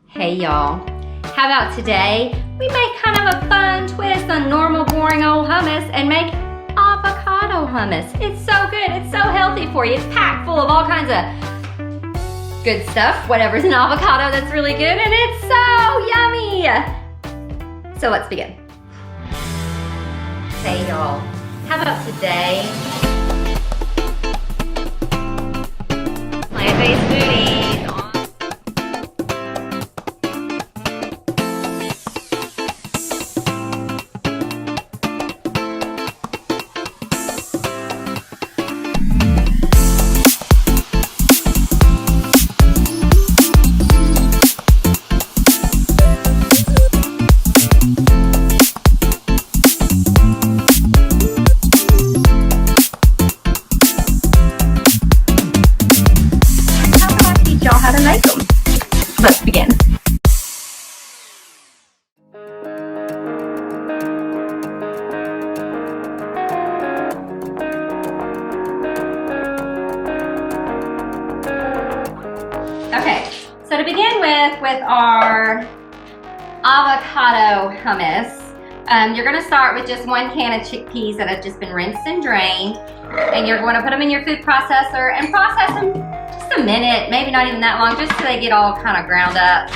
Hey y'all, how about today we make kind of a fun twist on normal boring old hummus and make avocado hummus. It's so good, it's so healthy for you. It's packed full of all kinds of good stuff, whatever's in avocado that's really good, and it's so yummy. So let's begin. Hey y'all, how about today? Plant-based foodies. How to make them. Let's begin. Okay, so to begin with our avocado hummus, you're going to start with just 1 can of chickpeas that have just been rinsed and drained, and you're going to put them in your food processor and process them a minute, maybe not even that long, just so they get all kind of ground up,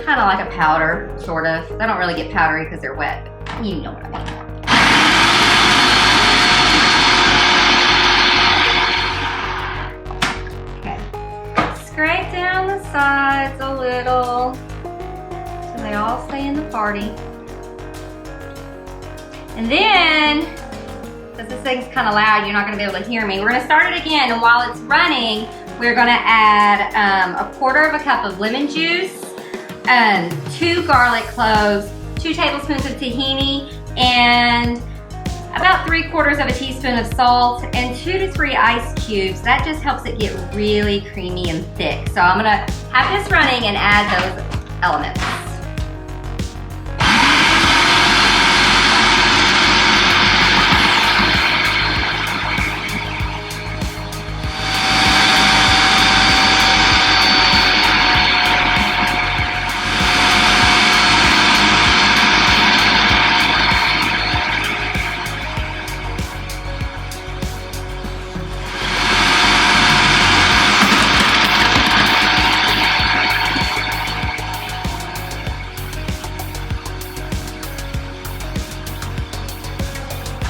kind of like a powder, sort of. They don't really get powdery because they're wet, but you know what I mean. Okay, scrape down the sides a little so they all stay in the party. And then, because this thing's kind of loud, you're not going to be able to hear me, we're going to start it again, and while it's running, we're going to add a 1/4 cup of lemon juice, 2 garlic cloves, 2 tablespoons of tahini, and about 3/4 teaspoon of salt, and 2 to 3 ice cubes. That just helps it get really creamy and thick. So I'm going to have this running and add those elements.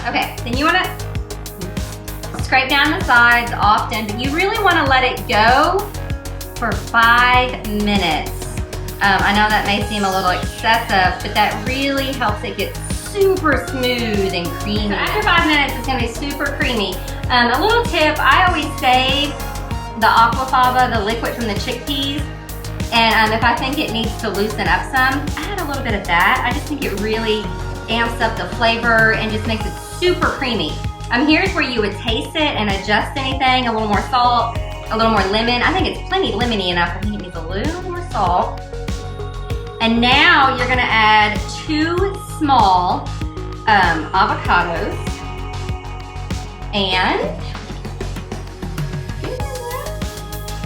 Okay, then you want to scrape down the sides often, but you really want to let it go for 5 minutes. I know that may seem a little excessive, but that really helps it get super smooth and creamy. So after 5 minutes, it's going to be super creamy. A little tip, I always save the aquafaba, the liquid from the chickpeas, and if I think it needs to loosen up some, I add a little bit of that. I just think it really amps up the flavor and just makes it super creamy. Here's where you would taste it and adjust anything, a little more salt, a little more lemon. I think it's plenty lemony enough. I think it needs a little more salt. And now you're gonna add 2 small avocados and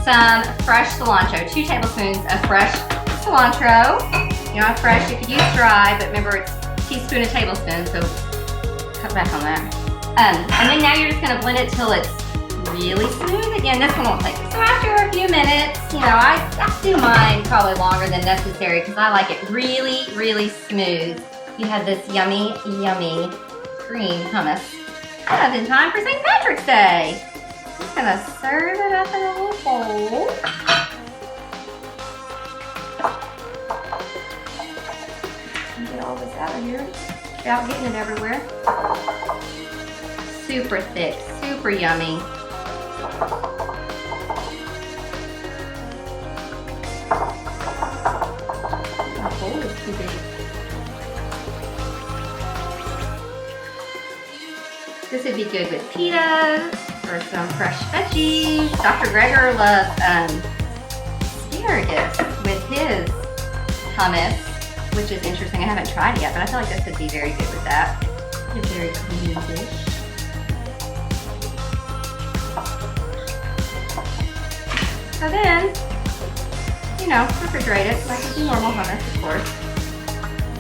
some fresh cilantro, 2 tablespoons of fresh cilantro. You know, fresh, you could use dry, but remember it's teaspoon to tablespoon, so cut back on that. And then now you're just going to blend it till it's really smooth. Again, this one won't take it. So after a few minutes, you know, I do mine probably longer than necessary because I like it really, really smooth. You have this yummy, yummy green hummus. Kind of in time for St. Patrick's Day. I'm just going to serve it up in a little bowl. Get all this out of here without getting it everywhere. Super thick, super yummy. My bowl is too big. This would be good with pitas or some fresh veggies. Dr. Greger loves asparagus with his hummus, which is interesting. I haven't tried it yet, but I feel like this would be very good with that. It's a very creamy dish. So then, you know, refrigerate it like you do normal hummus, of course.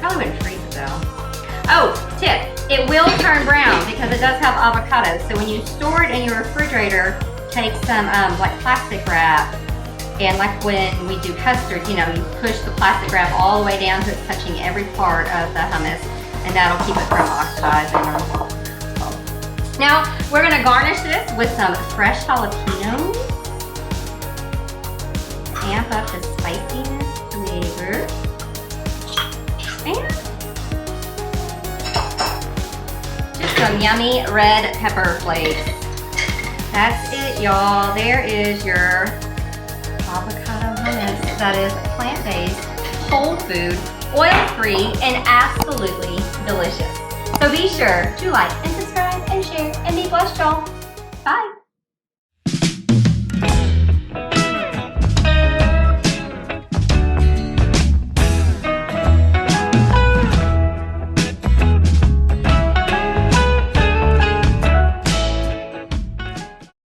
Probably wouldn't freeze it though. Oh, tip, it will turn brown because it does have avocados. So when you store it in your refrigerator, take some like plastic wrap, and like when we do custard, you know, you push the plastic wrap all the way down so it's touching every part of the hummus, and that'll keep it from oxidizing. Now, we're gonna garnish this with some fresh jalapeños. Amp up the spiciness flavor. And just some yummy red pepper flakes. That's it, y'all. There is your avocado hummus that is plant-based, whole food, oil-free, and absolutely delicious. So be sure to like and subscribe and share and be blessed, y'all.